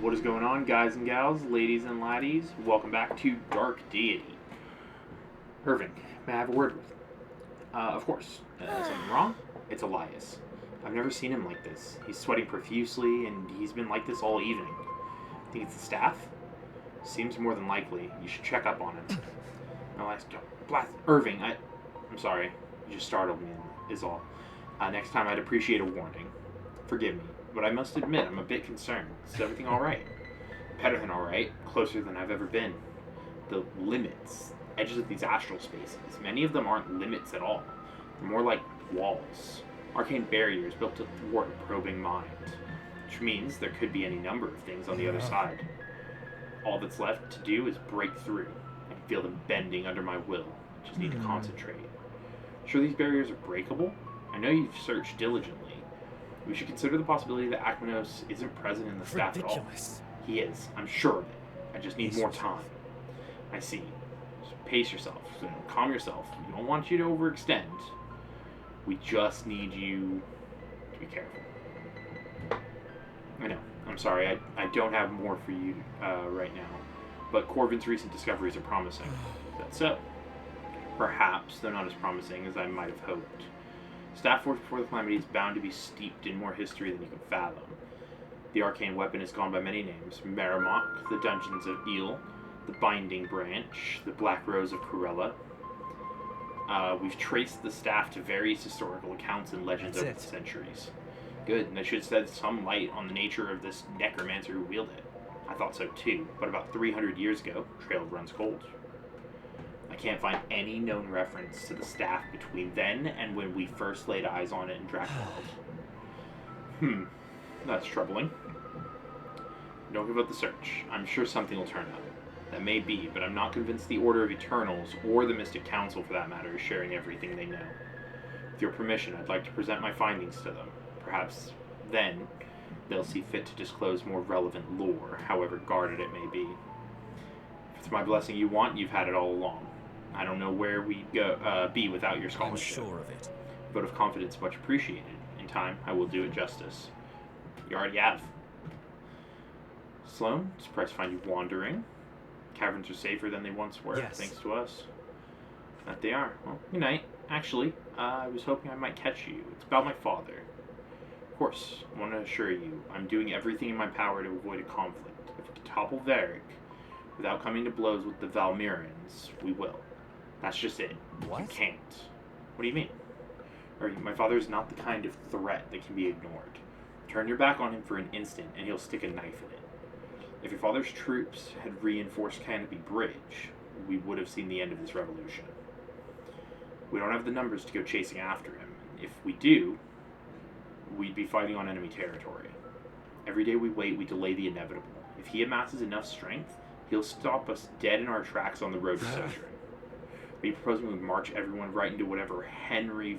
What is going on, guys and gals, ladies and laddies? Welcome back to Dark Deity. Irving, may I have a word with you? Of course. Something wrong? It's Elias. I've never seen him like this. He's sweating profusely, and he's been like this all evening. Think it's the staff? Seems more than likely. You should check up on him. Elias, Irving, I'm sorry. You just startled me, is all. Next time I'd appreciate a warning. Forgive me, but I must admit I'm a bit concerned. Is everything alright? Better than alright. Closer than I've ever been. The limits, edges of these astral spaces, many of them aren't limits at all. They're more like walls. Arcane barriers built to thwart a probing mind. Which means there could be any number of things on the other side. All that's left to do is break through. I can feel them bending under my will. I just need to concentrate. Sure these barriers are breakable? I know you've searched diligently. We should consider the possibility that Akmanos isn't present in the staff at all. He is. I'm sure of it. I just need more time. I see. Just pace yourself. Calm yourself. We don't want you to overextend. We just need you to be careful. I know. I'm sorry. I don't have more for you right now. But Corvin's recent discoveries are promising. That's so. Perhaps they're not as promising as I might have hoped. Staff Force before the Calamity is bound to be steeped in more history than you can fathom. The arcane weapon has gone by many names. Merrimok, the Dungeons of Eel, the Binding Branch, the Black Rose of Corella. We've traced the staff to various historical accounts and legends over the centuries. Good, and that should shed some light on the nature of this necromancer who wielded it. I thought so too, but about 300 years ago, trail runs cold. I can't find any known reference to the staff between then and when we first laid eyes on it in Drakenwald. That's troubling. Don't give up the search. I'm sure something will turn up. That may be, but I'm not convinced the Order of Eternals, or the Mystic Council for that matter, is sharing everything they know. With your permission, I'd like to present my findings to them. Perhaps then they'll see fit to disclose more relevant lore, however guarded it may be. If it's my blessing you want, you've had it all along. I don't know where we'd be without your scholarship. I'm sure of it. Vote of confidence much appreciated. In time, I will do it justice. You already have. Sloane, surprised to find you wandering. Caverns are safer than they once were, Yes. thanks to us. That they are. Well, good night. Actually, I was hoping I might catch you. It's about my father. Of course, I want to assure you, I'm doing everything in my power to avoid a conflict. If we can topple Varric without coming to blows with the Valmyrans, we will. That's just it. What? You can't. What do you mean? My father is not the kind of threat that can be ignored. Turn your back on him for an instant, and he'll stick a knife in it. If your father's troops had reinforced Canopy Bridge, we would have seen the end of this revolution. We don't have the numbers to go chasing after him. If we do, we'd be fighting on enemy territory. Every day we wait, we delay the inevitable. If he amasses enough strength, he'll stop us dead in our tracks on the road to Sojourn. Are you proposing we march everyone right into whatever Henry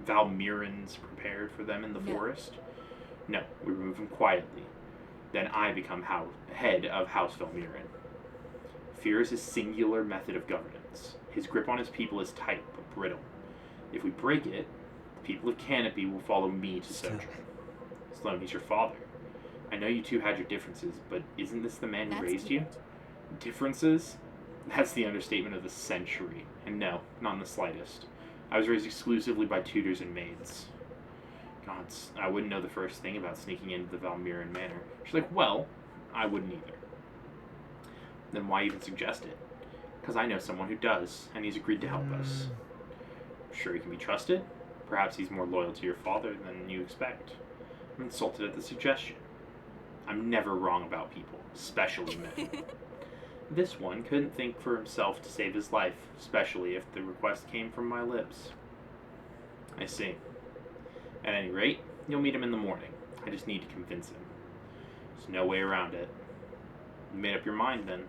Valmyrans prepared for them in the forest? No, we remove him quietly. Then I become head of House Valmyran. Fear is his singular method of governance. His grip on his people is tight but brittle. If we break it, the people of Canopy will follow me to Sojourn. Sloane, he's your father. I know you two had your differences, but isn't this the man who raised you? Differences? That's the understatement of the century. And no, not in the slightest. I was raised exclusively by tutors and maids. Gods, I wouldn't know the first thing about sneaking into the Valmyran Manor. She's like, well, I wouldn't either. Then why even suggest it? Because I know someone who does, and he's agreed to help us. Sure he can be trusted? Perhaps he's more loyal to your father than you expect. I'm insulted at the suggestion. I'm never wrong about people, especially men. This one couldn't think for himself to save his life, especially if the request came from my lips. I see. At any rate, you'll meet him in the morning. I just need to convince him. There's no way around it. You made up your mind, then?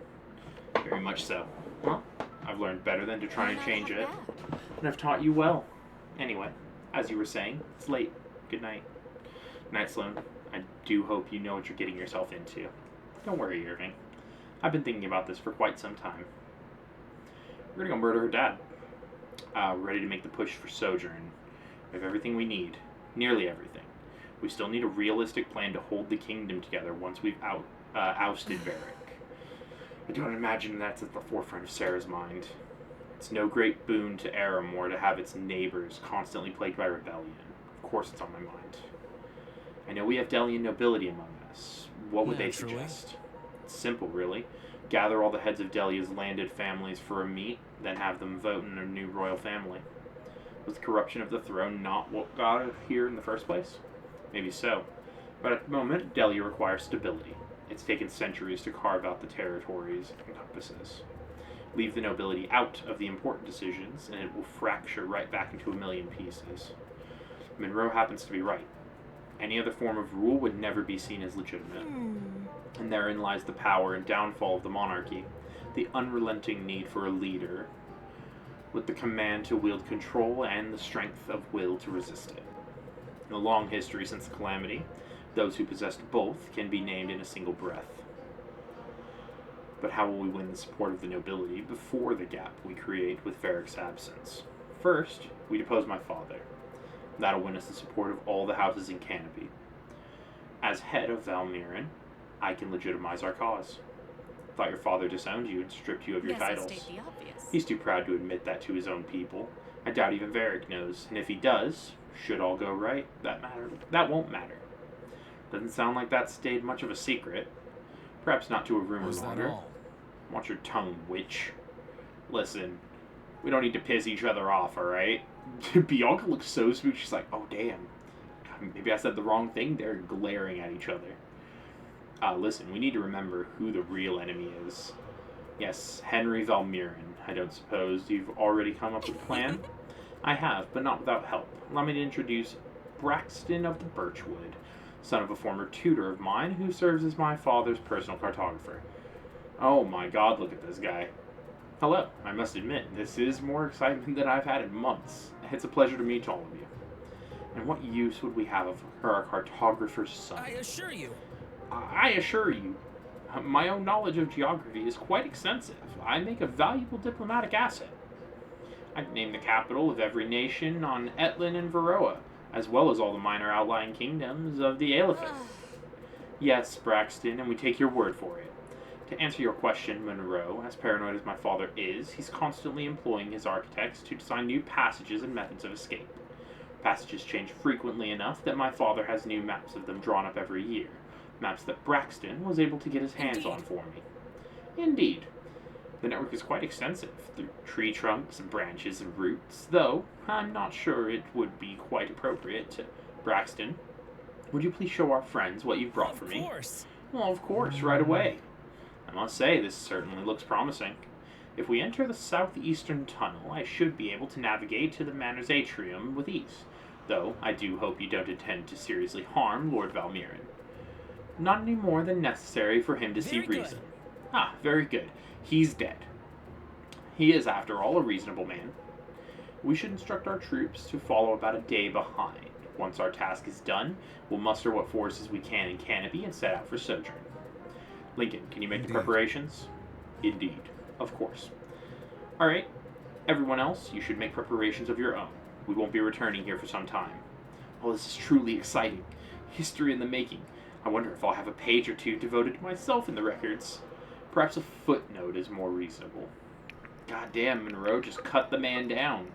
Very much so. Well, I've learned better than to try and change it. And I've taught you well. Anyway, as you were saying, it's late. Good night. Night, Sloane. I do hope you know what you're getting yourself into. Don't worry, Irving. I've been thinking about this for quite some time. We're gonna go murder her dad. We're ready to make the push for Sojourn. We have everything we need. Nearly everything. We still need a realistic plan to hold the kingdom together once we've ousted Varric. I don't imagine that's at the forefront of Sarah's mind. It's no great boon to Aramor to have its neighbors constantly plagued by rebellion. Of course it's on my mind. I know we have Delian nobility among us. What would they suggest? It's simple, really. Gather all the heads of Delia's landed families for a meet, then have them vote in a new royal family. Was the corruption of the throne not what got it here in the first place? Maybe so. But at the moment, Delia requires stability. It's taken centuries to carve out the territories it encompasses. Leave the nobility out of the important decisions, and it will fracture right back into a million pieces. Monroe happens to be right. Any other form of rule would never be seen as legitimate. And therein lies the power and downfall of the monarchy, the unrelenting need for a leader, with the command to wield control and the strength of will to resist it. In a long history since the Calamity, those who possessed both can be named in a single breath. But how will we win the support of the nobility before the gap we create with Varric's absence? First, we depose my father. That'll win us the support of all the houses in Canopy. As head of Valmiran, I can legitimize our cause. Thought your father disowned you and stripped you of your titles. He's too proud to admit that to his own people. I doubt even Varric knows, and if he does, should all go right, that won't matter. Doesn't sound like that stayed much of a secret. Perhaps not to a rumor monger. Watch your tongue, witch. Listen, we don't need to piss each other off, alright? Bianca looks so spooked, she's like, oh damn. Maybe I said the wrong thing. They're glaring at each other. Listen, we need to remember who the real enemy is. Yes, Henry Valmiran. I don't suppose you've already come up with a plan? I have, but not without help. Allow me to introduce Braxton of the Birchwood, son of a former tutor of mine who serves as my father's personal cartographer. Oh my god, look at this guy. Hello, I must admit, this is more excitement than I've had in months. It's a pleasure to meet all of you. And what use would we have of her cartographer's son? I assure you. I assure you, my own knowledge of geography is quite extensive. I make a valuable diplomatic asset. I can name the capital of every nation on Etlin and Varroa, as well as all the minor outlying kingdoms of the Aelifin. Yes, Braxton, and we take your word for it. To answer your question, Monroe, as paranoid as my father is, he's constantly employing his architects to design new passages and methods of escape. Passages change frequently enough that my father has new maps of them drawn up every year. Maps that Braxton was able to get his hands on for me. Indeed. The network is quite extensive, through tree trunks and branches and roots, though I'm not sure it would be quite appropriate to... Braxton, would you please show our friends what you've brought for me? Of course. Well, of course, right away. I must say, this certainly looks promising. If we enter the southeastern tunnel, I should be able to navigate to the manor's atrium with ease, though I do hope you don't intend to seriously harm Lord Valmiran. Not any more than necessary for him to see reason. Ah, very good. He's dead. He is, after all, a reasonable man. We should instruct our troops to follow about a day behind. Once our task is done, we'll muster what forces we can in Canopy and set out for Sojourn. Lincoln, can you make the preparations? Indeed. Of course. Alright. Everyone else, you should make preparations of your own. We won't be returning here for some time. Oh, this is truly exciting. History in the making. I wonder if I'll have a page or two devoted to myself in the records. Perhaps a footnote is more reasonable. God damn, Monroe just cut the man down.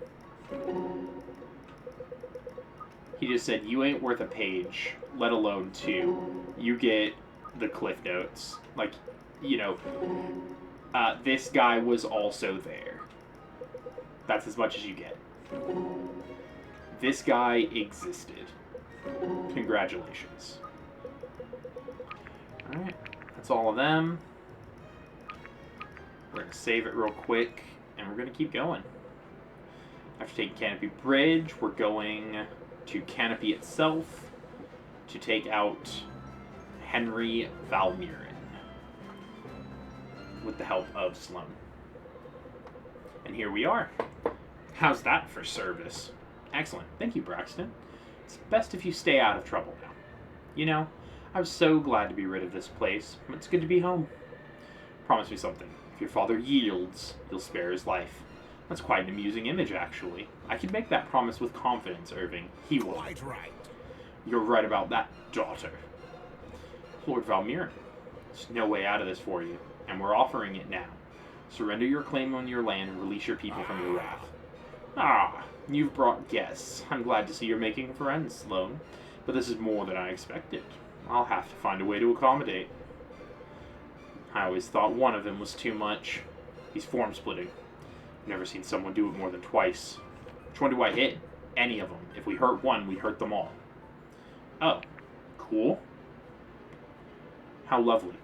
He just said, you ain't worth a page, let alone two. You get the cliff notes. Like, you know, this guy was also there. That's as much as you get. This guy existed. Congratulations. Alright, that's all of them. We're going to save it real quick, and we're going to keep going. After taking Canopy Bridge, we're going to Canopy itself to take out Henry Valmiran with the help of Sloane. And here we are. How's that for service? Excellent. Thank you, Braxton. It's best if you stay out of trouble now. You know, I was so glad to be rid of this place. It's good to be home. Promise me something. If your father yields, you'll spare his life. That's quite an amusing image, actually. I can make that promise with confidence, Irving. He will. Quite right. You're right about that, daughter. Lord Valmir, there's no way out of this for you, and we're offering it now. Surrender your claim on your land and release your people from your wrath. Ah, you've brought guests. I'm glad to see you're making friends, Sloane. But this is more than I expected. I'll have to find a way to accommodate. I always thought one of them was too much. He's form-splitting. I've never seen someone do it more than twice. Which one do I hit? Any of them. If we hurt one, we hurt them all. Oh, cool. How lovely.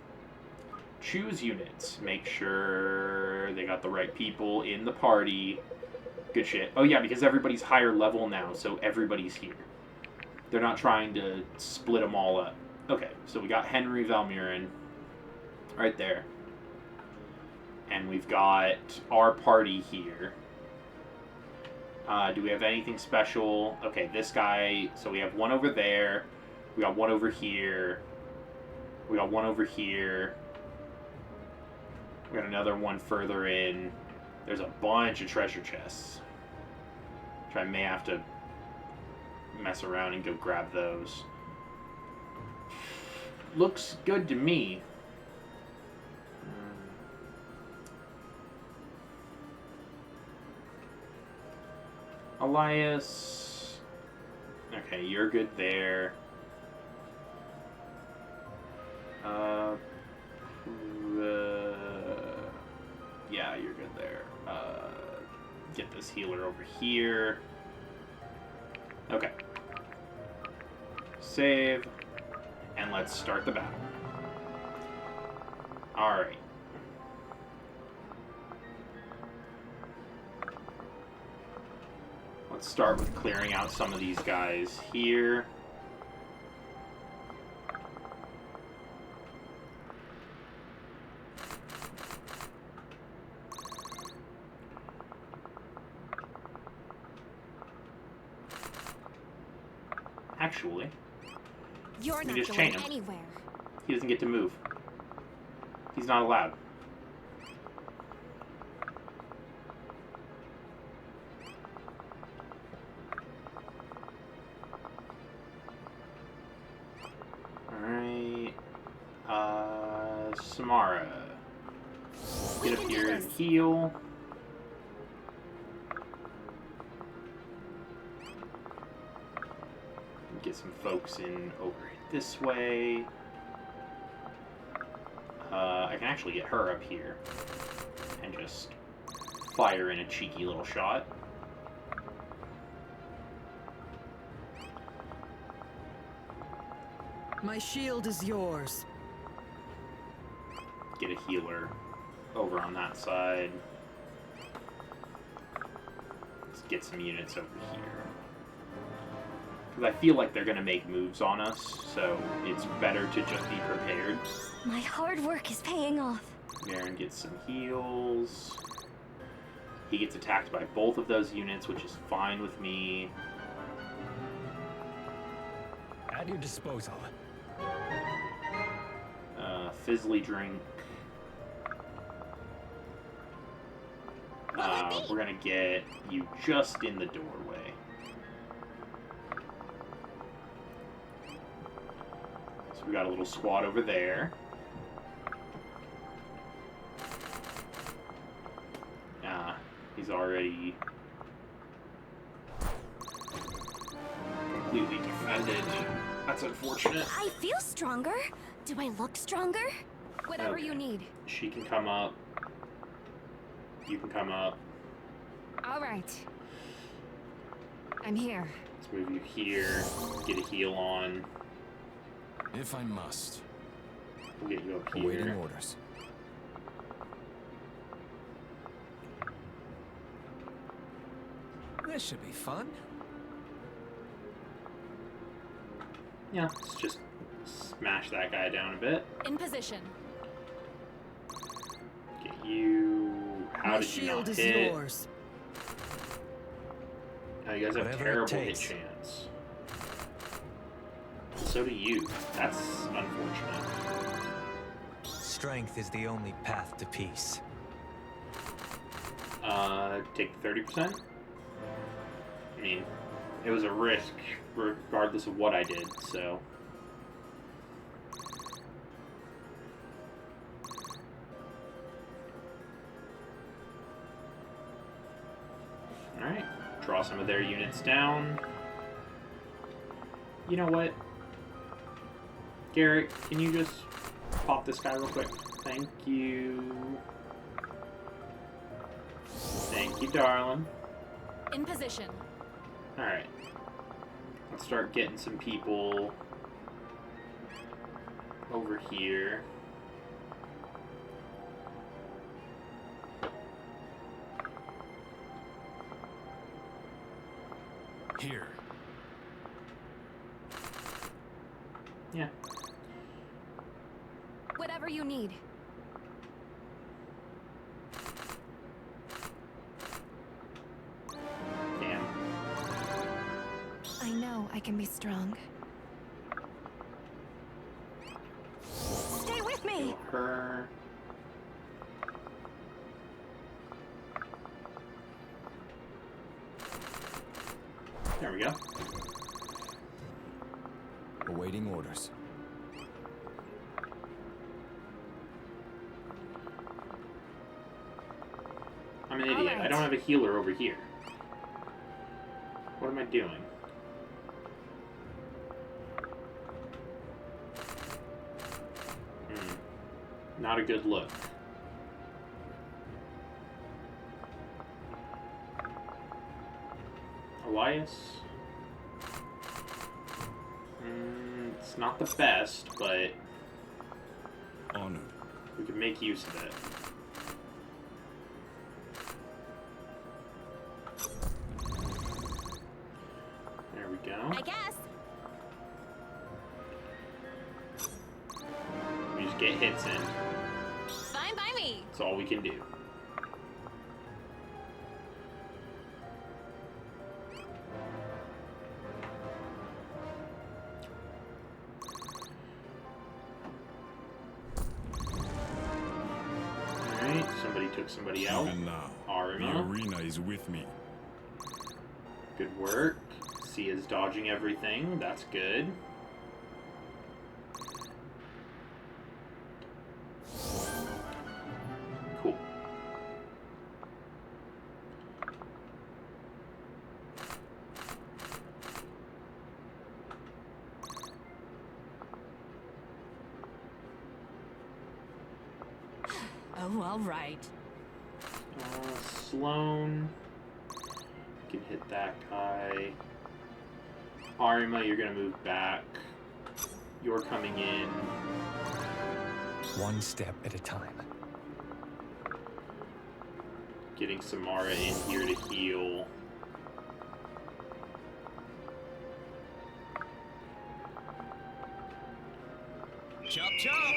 Choose units. Make sure they got the right people in the party. Good shit. Oh yeah, because everybody's higher level now, so everybody's here. They're not trying to split them all up. Okay, so we got Henry Valmiran right there. And we've got our party here. Do we have anything special? Okay, this guy. So we have one over there. We got one over here. We got one over here. We got another one further in. There's a bunch of treasure chests. Which I may have to mess around and go grab those. Looks good to me. Elias. Okay, you're good there. Yeah, you're good there. Get this healer over here. Okay. Save. And let's start the battle. Alright. Let's start with clearing out some of these guys here. Actually, you're not just going chain him. Anywhere. He doesn't get to move. He's not allowed. Alright. Samara. Get up here and heal. Get some folks in over this way. I can actually get her up here and just fire in a cheeky little shot. My shield is yours. Get a healer over on that side. Let's get some units over here. I feel like they're going to make moves on us, so it's better to just be prepared. My hard work is paying off. Marin gets some heals. He gets attacked by both of those units, which is fine with me. At your disposal. Fizzly drink. We're going to get you just in the doorway. So we got a little squad over there. He's already completely defended. That's unfortunate. I feel stronger. Do I look stronger? Whatever you need. She can come up. You can come up. All right. I'm here. Let's move you here. Get a heal on. If I must. We'll get you up here. Awaiting orders. This should be fun. Yeah, let's just smash that guy down a bit. In position. Get you. How My did you shield not is hit? yours. Oh, you guys have Whatever it terrible hit takes. chance. So do you. That's unfortunate. Strength is the only path to peace. Take 30%? I mean, It was a risk, regardless of what I did, so... Alright, draw some of their units down. You know what? Garrett, can you just pop this guy real quick? Thank you. Thank you, darling. In position. Alright. Let's start getting some people over here. Here. Yeah. Whatever you need. Damn. I know I can be strong. Stay with me! Kill her. There we go. Awaiting orders. I'm an idiot. Alright. I don't have a healer over here. What am I doing? Not a good look. Elias? It's not the best, but Honored. we can make use of it. There we go. I guess. We just get hits in. Fine by me. That's all we can do. Alright, somebody took somebody out. Even now, the Arima. arena is with me. Good work. Sia's dodging everything. That's good. Cool. Oh, all right. Sloane. Can hit that guy. Arima, you're gonna move back. You're coming in. One step at a time. Getting Samara in here to heal. Chop chop!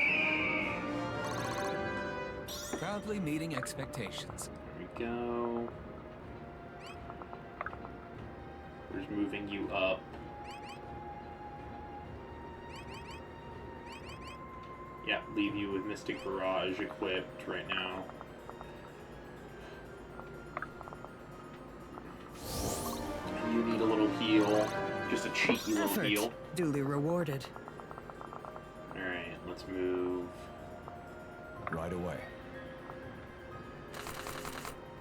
Proudly meeting expectations. There we go. We're just moving you up. Yeah, leave you with Mystic Barrage equipped right now. You need a little heal. Just a cheeky little Effort heal. duly rewarded. Alright, let's move. Right away.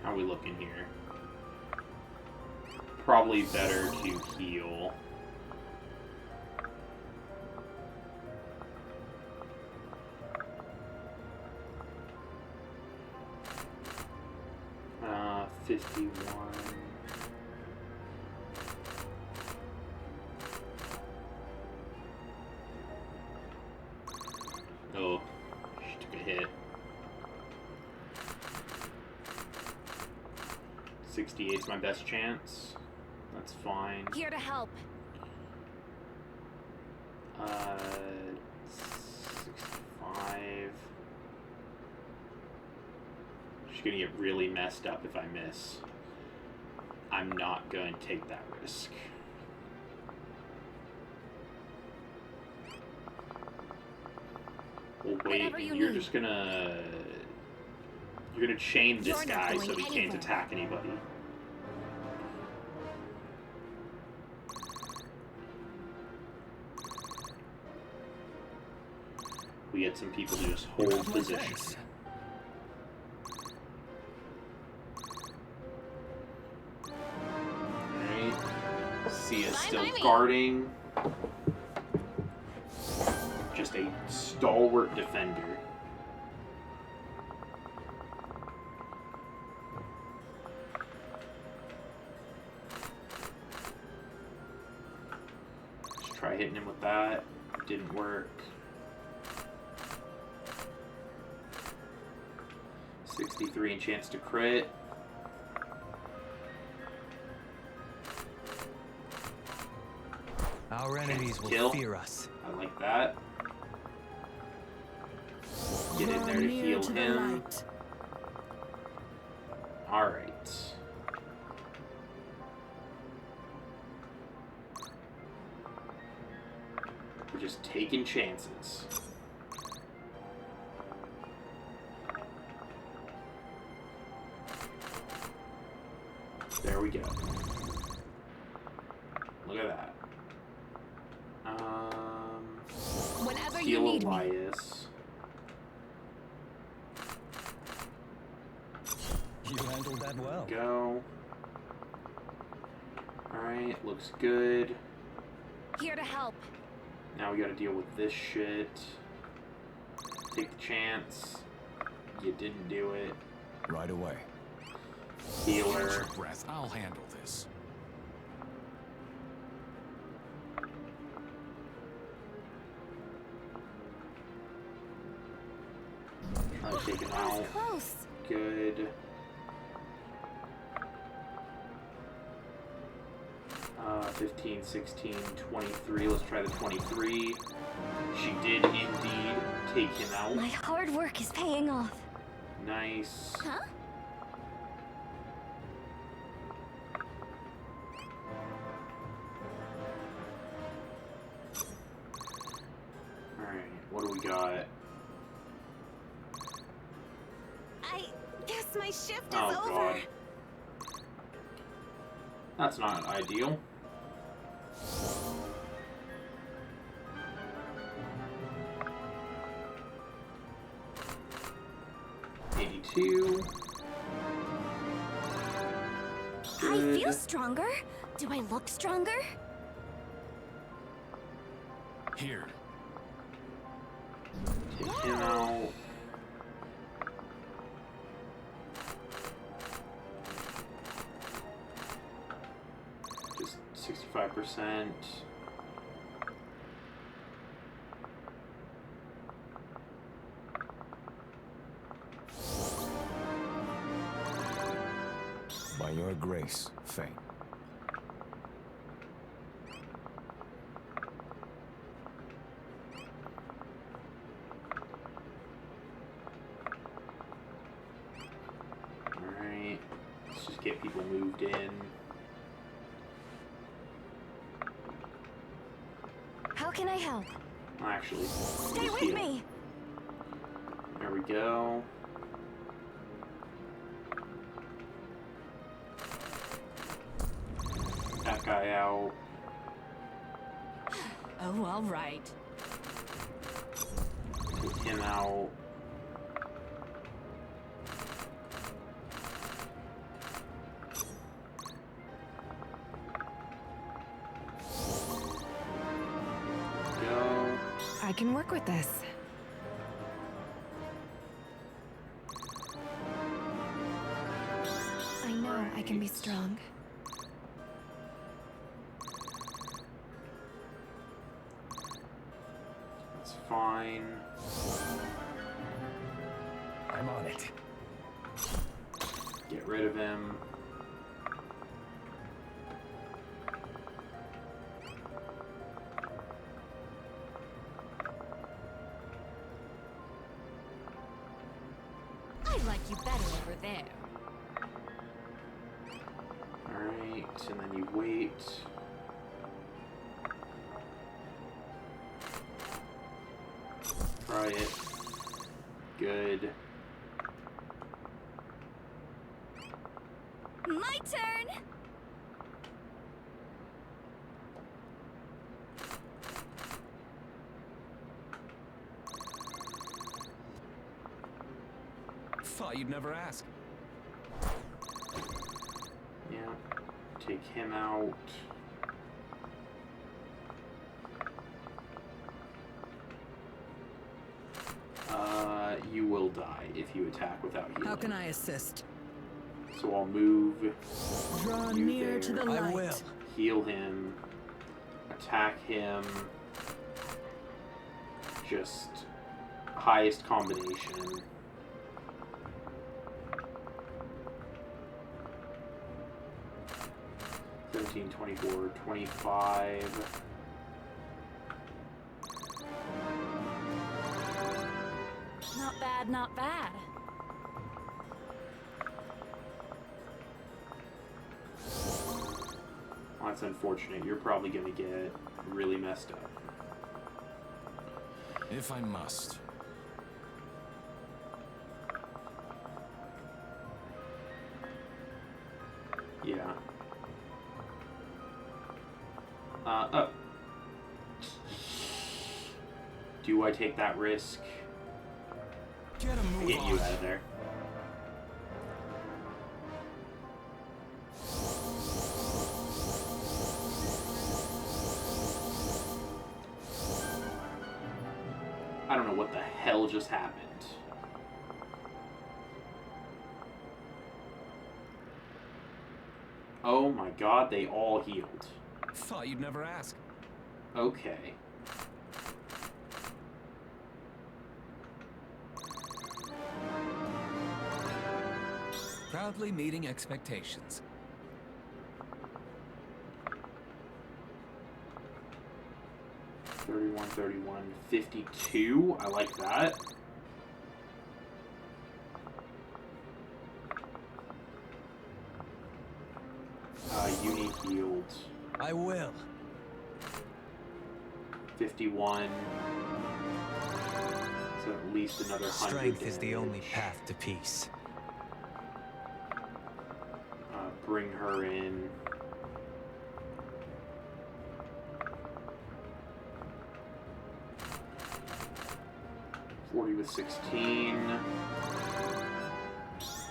How are we looking here? Probably better to heal. Uh, 51. Oh, she took a hit. 68's my best chance. That's fine. Here to help. 65. She's gonna get really messed up if I miss. I'm not going to take that risk. Well, wait, Whatever you you're need. just gonna... You're gonna chain this You're not guy going so he can't anywhere. attack anybody. we get some people to just hold position. Thanks. Alright. Sia's Fine still by me. guarding. Just a stalwart defender. Just try hitting him with that. Didn't work. 63 and chance to crit. Our enemies will Kill. fear us. I like that. Get in Draw there to near heal to the him. light. Alright. We're just taking chances. There we go. Look at that. Whenever you Heal need me. Elias. You handled that well. Go. Alright, looks good. Here to help. Now we gotta deal with this shit. Take the chance. You didn't do it. Right away. Healer. Catch your breath. I'll handle this. Try to take him That was out. close. Good. 15, 16, 23. Let's try the 23. She did indeed take him out. My hard work is paying off. Nice. Huh? Alright, what do we got? I guess my shift is Oh, over. God. That's not ideal. $82. I feel Good. stronger. Do I look stronger? Here. Take him out. Just 65%. By your grace, Fane. Alright. Let's just get people moved in. How can I help? Actually, Stay just with heal. me. There we go. That guy out. Oh, all right. Take him out. Go. I can work with this. I know I can be Right. strong. That's fine. I'm on it. Get rid of him. I like you better over there. Alright, and then you wait. Try it. Good. My turn! Thought you'd never ask. Yeah. Take him out. You will die if you attack without healing. How can I assist? So I'll move. Draw you near there. to the I light. will. Heal him. Attack him. Just highest combination. $17, $24, $25. Not bad, not bad. Well, that's unfortunate. You're probably going to get really messed up. If I must. Yeah. Oh. Do I take that risk? Get a move Get on. you out of there. I don't know what the hell just happened. Oh my god, they all healed. Thought you'd never ask. Okay. Proudly meeting expectations. 31, 31, 52. I like that. You need healed. I will. 51. So at least another 100 Strength is the only damage. path to peace. Bring her in. .40 with 16.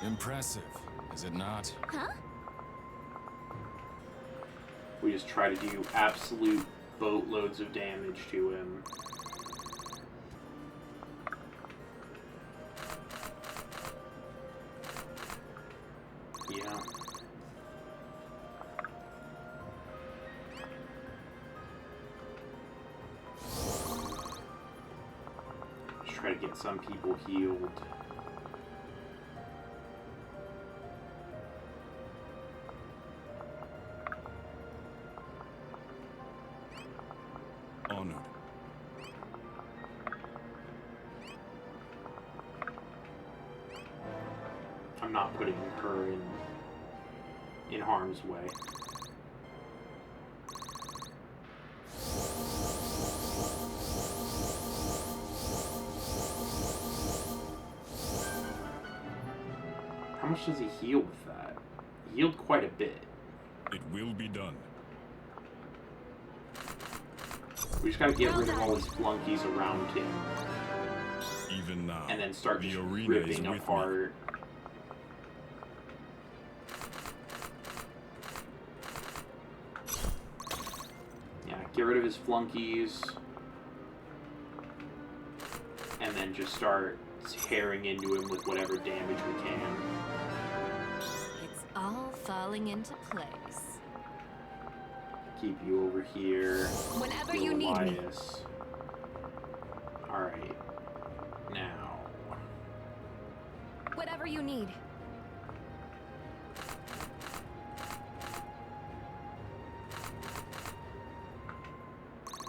Impressive, is it not? Huh? We just try to do absolute boatloads of damage to him. Yeah. Just try to get some people healed. Honored. I'm not putting her in harm's way. How much does he heal with that? He healed quite a bit. It will be done. We just gotta get rid of all his flunkies around him Even now, and then start the just arena is ripping with me. apart. Yeah, get rid of his flunkies. And then just start tearing into him with whatever damage we can. It's all falling into place. Keep you over here. Whenever Kill you need me. Elias. Alright. Now. Whatever you need.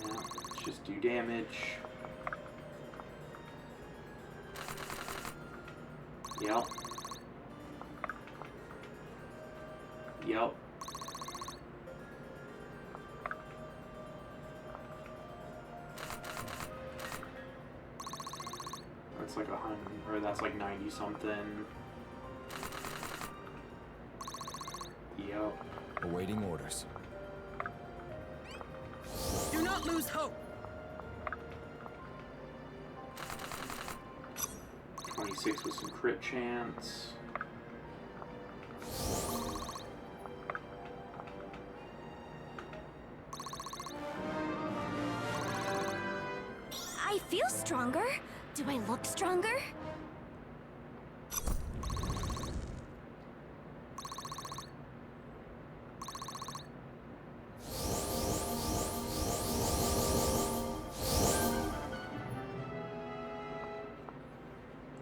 Yeah, let's just do damage. Yep. Yep. That's like 100, or that's like 90 something. Yep. Awaiting orders. Do not lose hope. 26 with some crit chance. I feel stronger. Do I look stronger?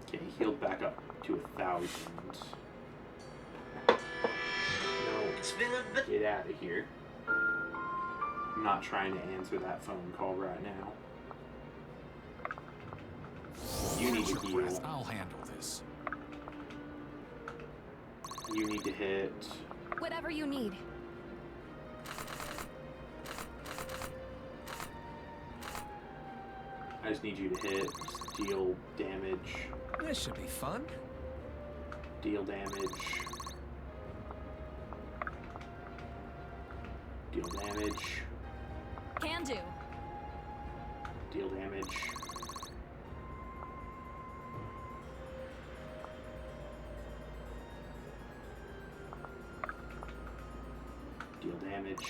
Okay, healed back up to 1,000. No, get out of here. I'm not trying to answer that phone call right now. You need to Hold your breath. heal. I'll handle this. You need to hit. Whatever you need. I just need you to hit. Just deal damage. This should be fun. Deal damage. Deal damage. Can do. Deal damage. Deal damage.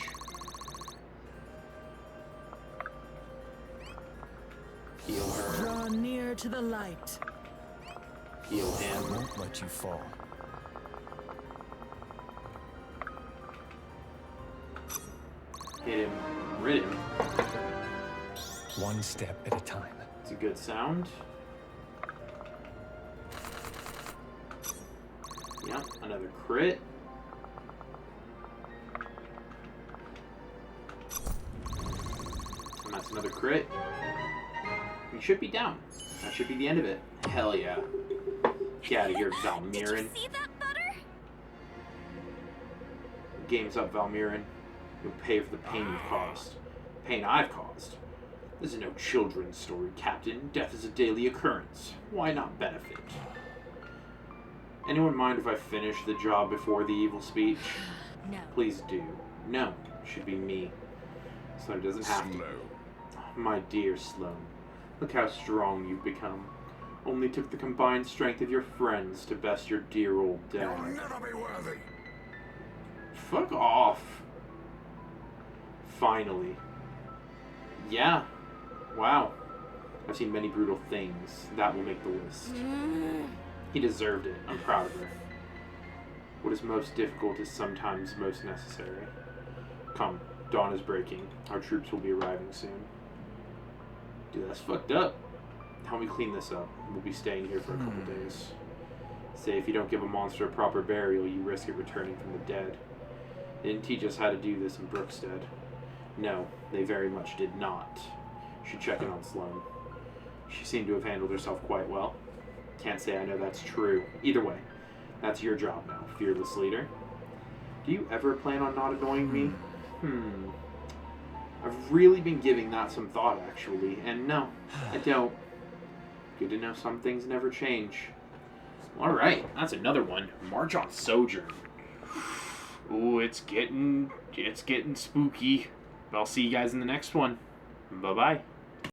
Heal her. Draw near to the light. Heal I him. won't let you fall. Hit him. Rid him. One step at a time. It's a good sound. Yep, another crit. And that's another crit. We should be down. That should be the end of it. Hell yeah. Get out of here, Did Valmiran. you see that butter? Game's up, Valmiran. You'll pay for the pain you've caused. Pain I've caused. This is no children's story, Captain. Death is a daily occurrence. Why not benefit? Anyone mind if I finish the job before the evil speech? No. Please do. No, it should be me. So it doesn't have to. Sloane. My dear Sloane, look how strong you've become. Only took the combined strength of your friends to best your dear old dad. You'll never be worthy. Fuck off. Finally. Yeah. Wow. I've seen many brutal things. That will make the list. He deserved it. I'm proud of her. What is most difficult is sometimes most necessary. Come, dawn is breaking. Our troops will be arriving soon. Dude, that's fucked up. Help me clean this up. We'll be staying here for a couple days. Say if you don't give a monster a proper burial, you risk it returning from the dead. They didn't teach us how to do this in Brookstead. No, they very much did not. Should check in on Sloane. She seemed to have handled herself quite well. Can't say I know that's true. Either way, that's your job now, fearless leader. Do you ever plan on not annoying me? I've really been giving that some thought, actually, and no, I don't. Good to know some things never change. Alright, that's another one. March on Sojourn. Ooh, it's getting spooky. I'll see you guys in the next one. Bye-bye.